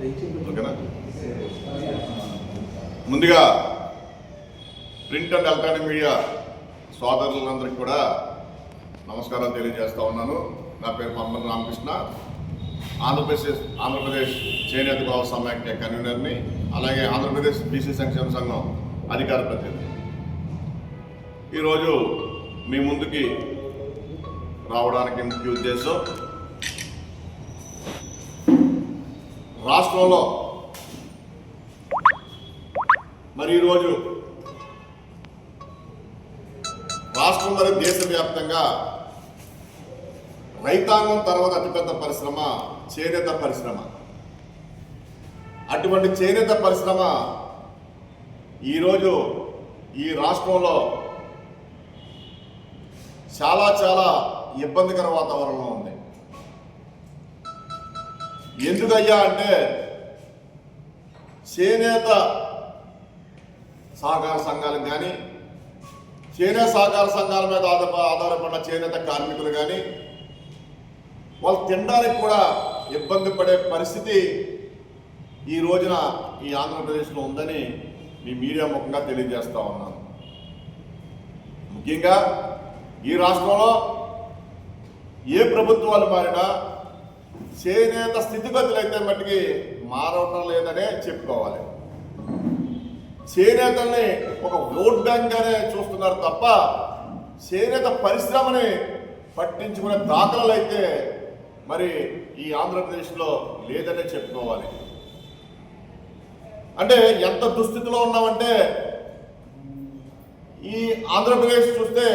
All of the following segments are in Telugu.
ఓకేనా? ముందుగా ప్రింట్ అండ్ ఎలక్ట్రానిక్ మీడియా సోదరులందరికీ కూడా నమస్కారాలు తెలియజేస్తా ఉన్నాను. నా పేరు పంపన రామకృష్ణ, ఆంధ్రప్రదేశ్ చేనేత భావ సమాఖ్య కన్వీనర్ని, అలాగే ఆంధ్రప్రదేశ్ బీసీ సంక్షేమ సంఘం అధికార ప్రతినిధి. ఈరోజు మీ ముందుకి రావడానికి ముఖ్య ఉద్దేశం, రాష్ట్రంలో మరి ఈరోజు రాష్ట్రం మరియు దేశవ్యాప్తంగా రైతాంగం తర్వాత అతిపెద్ద పరిశ్రమ చేనేత పరిశ్రమ. అటువంటి చేనేత పరిశ్రమ ఈరోజు ఈ రాష్ట్రంలో చాలా ఇబ్బందికర వాతావరణంలో ఉంది. ఎందుకయ్యా అంటే చేనేత సహకార సంఘాలకు కానీ, చేనేత సహకార సంఘాల మీద ఆధారపడిన చేనేత కార్మికులు కానీ వాళ్ళు తినడానికి కూడా ఇబ్బంది పడే పరిస్థితి ఈ రోజున ఈ ఆంధ్రప్రదేశ్లో ఉందని మీ మీడియా ముఖంగా తెలియజేస్తా ఉన్నాను. ముఖ్యంగా ఈ రాష్ట్రంలో ఏ ప్రభుత్వాలు మారినా చేనేత స్థితిగతులు అయితే మట్టికి మారవటం లేదనే చెప్పుకోవాలి. చేనేతల్ని ఒక ఓట్ బ్యాంక్గానే చూస్తున్నారు తప్ప చేనేత పరిశ్రమని పట్టించుకునే దాఖలాలు అయితే మరి ఈ ఆంధ్రప్రదేశ్లో లేదనే చెప్పుకోవాలి. అంటే ఎంత దుస్థితిలో ఉన్నామంటే ఈ ఆంధ్రప్రదేశ్ చూస్తే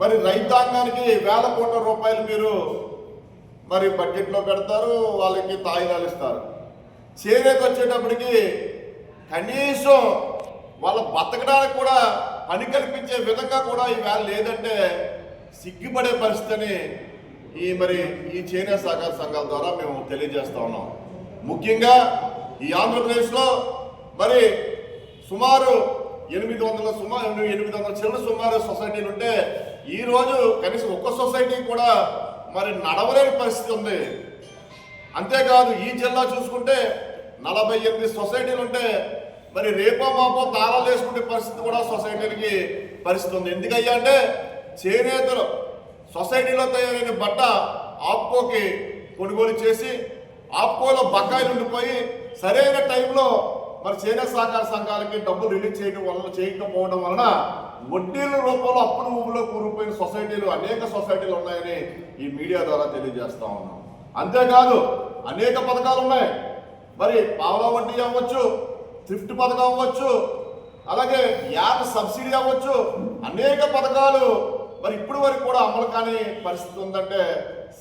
మరి రైతాంగానికి వేల కోట్ల రూపాయలు మీరు మరి బడ్జెట్లో పెడతారు, వాళ్ళకి తాయిలాలు ఇస్తారు. చేనేత వచ్చేటప్పటికి కనీసం వాళ్ళ బతకడానికి కూడా పని కల్పించే విధంగా కూడా ఈవేళ లేదంటే సిగ్గుపడే పరిస్థితిని ఈ చేనేత సహకార సంఘాల ద్వారా మేము తెలియజేస్తా ఉన్నాం. ముఖ్యంగా ఈ ఆంధ్రప్రదేశ్లో మరి సుమారు 800 చిల్లర సుమారు సొసైటీలు ఉంటే ఈరోజు కనీసం ఒక్క సొసైటీ కూడా మరి నడవలేని పరిస్థితి ఉంది. అంతేకాదు ఈ జిల్లా చూసుకుంటే 48 సొసైటీలు ఉంటే మరి రేపో మాపో తాళాలు వేసుకునే పరిస్థితి కూడా సొసైటీలకి పరిస్థితి ఉంది. ఎందుకయ్యా అంటే చేనేతలు సొసైటీలో తయారైన బట్ట ఆప్కోకి కొనుగోలు చేసి ఆప్కోలో బకాయిలు ఉండిపోయి సరైన టైంలో మరి చేనేత సహకార సంఘాలకి డబ్బులు రిలీజ్ చేయకపోవడం వలన వడ్డీల రూపంలో అప్పుల ఊబిలో కూరుకుపోయిన సొసైటీలు అనేక సొసైటీలు ఉన్నాయని ఈ మీడియా ద్వారా తెలియజేస్తా ఉన్నాం. అంతేకాదు అనేక పథకాలు ఉన్నాయి. మరి పావలా వడ్డీ అవ్వచ్చు, థ్రిఫ్ట్ పథకం అవ్వచ్చు, అలాగే యాప్ సబ్సిడీ అవ్వచ్చు, అనేక పథకాలు మరి ఇప్పటి వరకు కూడా అమలు కాని పరిస్థితి ఉందంటే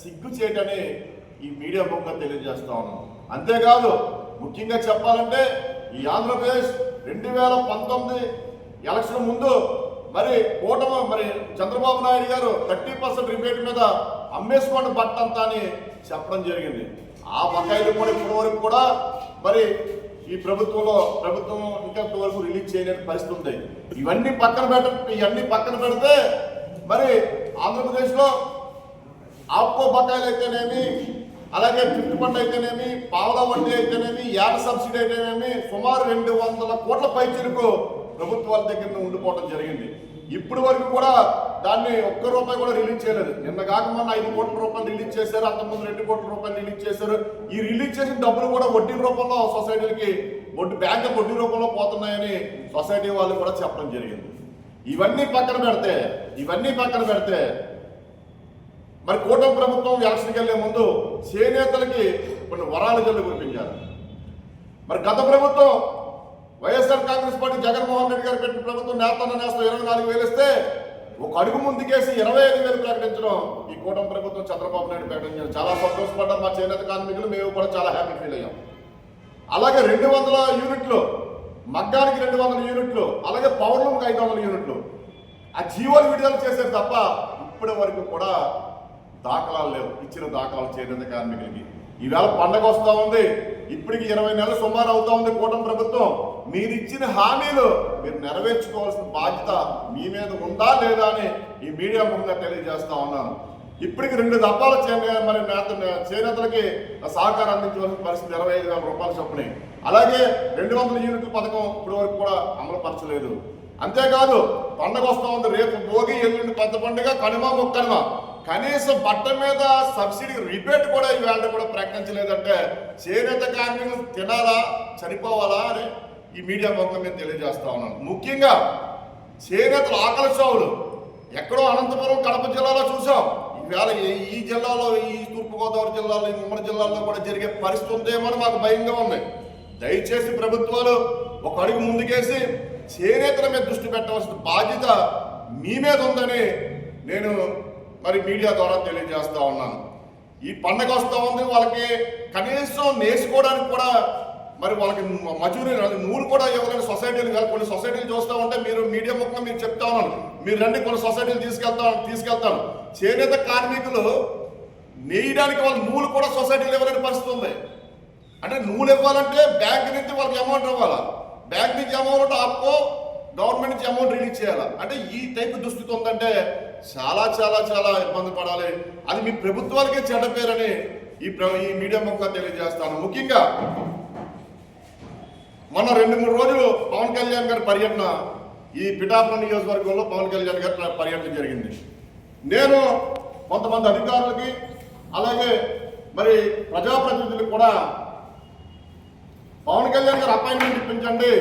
సిగ్గు చేయటని ఈ మీడియా ముఖంగా తెలియజేస్తా ఉన్నాం. అంతేకాదు ముఖ్యంగా చెప్పాలంటే ఈ ఆంధ్రప్రదేశ్ 2019 ఎలక్షన్ ముందు మరి కూటమి మరి చంద్రబాబు నాయుడు గారు 30% రిబేట్ మీద అమ్మేసుకోండి బట్టంతా అని చెప్పడం జరిగింది. ఆ బకాయిలు కూడా ఇప్పటి వరకు కూడా మరి ఈ ప్రభుత్వం ఇంకా వరకు రిలీజ్ చేయలేని పరిస్థితి ఉంది. ఇవన్నీ పక్కన పెడితే మరి ఆంధ్రప్రదేశ్లో ఆప్కో బకాయిలు అయితేనేమి, అలాగే థ్రిఫ్ట్ ఫండ్ అయితేనేమి, పావలా వడ్డీ అయితేనేమి, యాడ్ సబ్సిడీ అయితేనేమి సుమారు 200 కోట్ల పైచీలకు ప్రభుత్వాల దగ్గర ఉండిపోవడం జరిగింది. ఇప్పటి వరకు కూడా దాన్ని ఒక్క రూపాయి కూడా రిలీజ్ చేయలేదు. నిన్న కాకమన్నా 5 కోట్ల రూపాయలు రిలీజ్ చేశారు, అంతకుముందు 2 కోట్ల రూపాయలు రిలీజ్ చేశారు. ఈ రిలీజ్ చేసిన డబ్బులు కూడా వడ్డీ రూపంలో సొసైటీలకి బ్యాంక్ వడ్డీ రూపంలో పోతున్నాయని సొసైటీ వాళ్ళు కూడా చెప్పడం జరిగింది. ఇవన్నీ పక్కన పెడితే మరి కూటమి ప్రభుత్వం ఎలక్షన్కి వెళ్లే ముందు చేనేతలకి కొన్ని వరాల జల్లు కురిపించారు. మరి గత ప్రభుత్వం వైఎస్ఆర్ కాంగ్రెస్ పార్టీ జగన్మోహన్ రెడ్డి గారు పెట్టిన ప్రభుత్వం నేతన్న నేస్తం 24,000 ఇస్తే ఒక అడుగు ముందుకేసి 25,000 ప్రకటించడం ఈ కూటమి ప్రభుత్వం చంద్రబాబు నాయుడు ప్రకటించారు. చాలా సంతోషపడ్డాం మా చేనేత కార్మికులు, మేము కూడా చాలా హ్యాపీ ఫీల్ అయ్యాం. అలాగే 200 యూనిట్లు, మగ్గానికి 200 యూనిట్లు, అలాగే పౌర్ణమికి 500 యూనిట్లు ఆ జీవోలు విడుదల చేశారు తప్ప ఇప్పటి వరకు కూడా దాఖలాలు లేవు. ఇచ్చిన దాఖలాలు చేనేత కార్మికులకి ఈవేళ పండగ వస్తూ ఉంది. ఇప్పటికి 20 నెలలు సుమారు అవుతా ఉంది కూటమి ప్రభుత్వం. మీరు ఇచ్చిన హామీలు మీరు నెరవేర్చుకోవాల్సిన బాధ్యత మీ మీద ఉందా లేదా అని ఈ మీడియా ముఖంగా తెలియజేస్తా ఉన్నాను. ఇప్పటికి 2 దఫాల మరి చేనేతలకి సహకారం అందించవలసిన పరిస్థితి 25,000 రూపాయలు చొప్పున. అలాగే 200 యూనిట్ల పథకం ఇప్పటి వరకు కూడా అమలు పరచలేదు. అంతేకాదు పండగ వస్తూ ఉంది, రేపు భోగి, ఎల్లుండి పెద్ద పండుగ, కనుమ, ముక్కనుమ, కనీసం బట్ట మీద సబ్సిడీ రిబేట్ కూడా ఇవాళ కూడా ప్రకటించలేదంటే చేనేత కార్మికులు తినాలా చనిపోవాలా అని ఈ మీడియా ముఖం మీద తెలియజేస్తా ఉన్నాను. ముఖ్యంగా చేనేతల ఆకలి చావులు ఎక్కడో అనంతపురం, కడప జిల్లాలో చూసాం. ఈవేళ ఈ జిల్లాలో, ఈ తూర్పుగోదావరి జిల్లాలో, ఈ ఉమ్మడి జిల్లాలో కూడా జరిగే పరిస్థితి ఉందేమో మాకు భయంగా ఉంది. దయచేసి ప్రభుత్వాలు ఒక అడుగు ముందుకేసి చేనేతల మీద దృష్టి పెట్టవలసిన బాధ్యత మీ మీద ఉందని నేను మరి మీడియా ద్వారా తెలియజేస్తా ఉన్నాను. ఈ పండగ వస్తూ ఉంది, వాళ్ళకి కనీసం నేసుకోవడానికి కూడా మరి వాళ్ళకి మజూరీ నూలు కూడా ఇవ్వలేని సొసైటీలు కాదు. కొన్ని సొసైటీలు చూస్తూ ఉంటే మీరు మీడియా ముఖంగా మీరు చెప్తా ఉన్నాను, మీరు రండి కొన్ని సొసైటీలు తీసుకెళ్తాను. చేనేత కార్మికులు నేయడానికి వాళ్ళ నూలు కూడా సొసైటీలు ఇవ్వలేని పరిస్థితి ఉంది. అంటే నూలు ఇవ్వాలంటే బ్యాంక్ నుంచి వాళ్ళకి అమౌంట్ ఇవ్వాలా, బ్యాంక్ నుంచి అమౌంట్ ఆపుకో, గవర్నమెంట్ నుంచి అమౌంట్ రిలీజ్ చేయాలా. అంటే ఈ టైప్ దుస్థితి ఉందంటే చాలా చాలా చాలా ఇబ్బంది పడాలి. అది మీ ప్రభుత్వాలకే చెడ్డ పేరని ఈ మీడియా ముఖంగా తెలియజేస్తాను. ముఖ్యంగా మొన్న 2-3 రోజులు పవన్ కళ్యాణ్ గారి పర్యటన ఈ పిఠాపురం నియోజకవర్గంలో పవన్ కళ్యాణ్ గారి పర్యటన జరిగింది. నేను కొంతమంది అధికారులకి అలాగే మరి ప్రజాప్రతినిధులకు కూడా పవన్ కళ్యాణ్ గారు అపాయింట్మెంట్ ఇప్పించండి,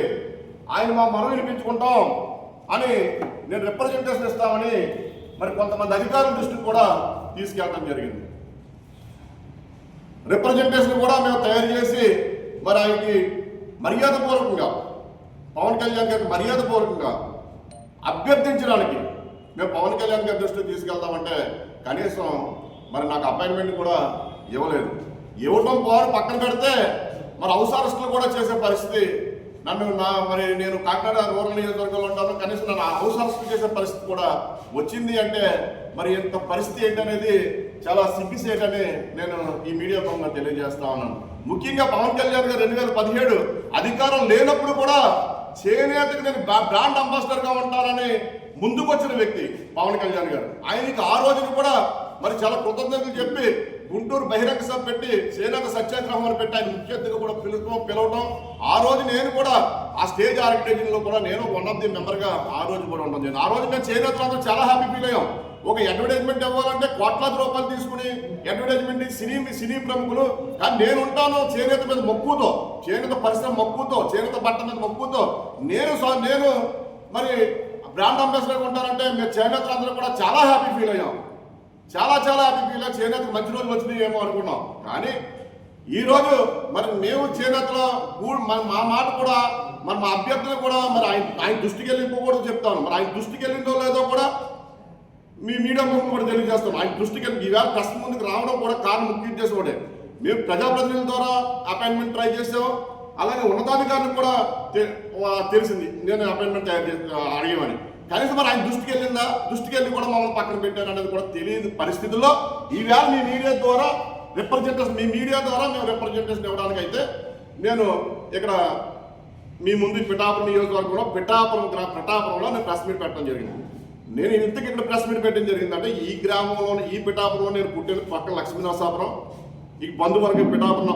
ఆయన మా మనం వినిపించుకుంటాం అని నేను రిప్రజెంటేషన్ ఇస్తామని మరి కొంతమంది అధికారుల దృష్టికి కూడా తీసుకెళ్ళడం జరిగింది. రిప్రజెంటేషన్ కూడా మేము తయారు చేసి మరి ఆయనకి మర్యాదపూర్వకంగా, పవన్ కళ్యాణ్ గారికి మర్యాదపూర్వకంగా అభ్యర్థించడానికి మేము పవన్ కళ్యాణ్ గారి దృష్టికి తీసుకెళ్తామంటే కనీసం మరి నాకు అపాయింట్మెంట్ కూడా ఇవ్వలేదు. ఇవ్వడం పోవడం పక్కన పెడితే మరి హౌస్ అరెస్టులు కూడా చేసే పరిస్థితి, మరి నేను కాకినాడ రూరల్ నియోజకవర్గంలో ఉంటాను, కనీసం నన్ను హౌస్ అరెస్ట్ చేసే పరిస్థితి కూడా వచ్చింది అంటే మరి ఇంత పరిస్థితి ఏంటనేది చాలా సిగ్గుసేటని నేను ఈ మీడియా పరంగా తెలియజేస్తా ఉన్నాను. ముఖ్యంగా పవన్ కళ్యాణ్ గారు 2017 అధికారం లేనప్పుడు కూడా చేనేతకు నేను బ్రాండ్ అంబాసిడర్గా ఉంటానని ముందుకు వచ్చిన వ్యక్తి పవన్ కళ్యాణ్ గారు. ఆయనకి ఆ రోజున కూడా మరి చాలా కృతజ్ఞతలు చెప్పి గుంటూరు బహిరంగ సభ పెట్టి చేనేత సత్యాగ్రహం అని పెట్టి ఆయన ముఖ్య అతిథిగా కూడా పిలవటం, ఆ రోజు నేను కూడా ఆ స్టేజ్ ఆర్కిటెక్చర్లో కూడా నేను వన్ ఆఫ్ ది మెంబర్గా ఆ రోజు కూడా ఉండడం జరిగింది. ఆ రోజు నేను చేనేతలందరూ చాలా హ్యాపీ ఫీల్ అయ్యాం. ఒక అడ్వర్టైజ్మెంట్ ఇవ్వాలంటే కోట్లాది రూపాయలు తీసుకుని అడ్వర్టైజ్మెంట్ సినీ ప్రముఖులు, కానీ నేను ఉంటాను చేనేత మీద మక్కువతో, చేనేత పరిశ్రమ మక్కువతో, చేనేత బట్ట మీద మక్కువతో నేను మరి బ్రాండ్ అంబాసిడర్గా ఉంటానంటే మేము చేనేతలందరూ కూడా చాలా హ్యాపీ ఫీల్ అయ్యాం. చాలా చాలా హ్యాపీ ఫీల్ అయ్యాం. చేనేతకు మంచి రోజులు వచ్చినాయి ఏమో అనుకున్నాం. కానీ ఈరోజు మరి మేము చేనేతలో మా మాట కూడా మరి మా అభ్యర్థులు కూడా మరి ఆయన దృష్టికి వెళ్ళిపోకూడదు చెప్తాను. మరి ఆయన దృష్టికి వెళ్ళిందో లేదో కూడా మీ మీడియా ముందు కూడా తెలియజేస్తాం. ఆయన దృష్టికి ఈవేళ ప్రెస్ ముందుకు రావడం కూడా కారణం ముఖ్య ఉద్దేశం ఒకటే, మేము ప్రజాప్రతినిధుల ద్వారా అపాయింట్మెంట్ ట్రై చేసాం. అలాగే ఉన్నతాధికారులకు కూడా తెలిసింది నేను అపాయింట్మెంట్ అడిగామని. కనీసం మరి ఆయన దృష్టికి వెళ్ళిందా, దృష్టికి వెళ్ళి కూడా మమ్మల్ని పక్కన పెట్టారు అనేది కూడా తెలియని పరిస్థితుల్లో ఈవేళ మీ మీడియా ద్వారా మేము రిప్రజెంటేషన్ ఇవ్వడానికి అయితే నేను ఇక్కడ మీ ముందు పిఠాపురం నియోజకవర్గంలో పిఠాపురంలో నేను ప్రెస్ మీట్ పెట్టడం జరిగింది. నేను ఇంతకు ఇక్కడ ప్రెస్ మీట్ పెట్టడం జరిగిందంటే ఈ గ్రామంలో, ఈ పిఠాపురంలో నేను పుట్టిన పక్కన లక్ష్మీనరసాపురం, ఈ బంధువర్గం పిఠాపురం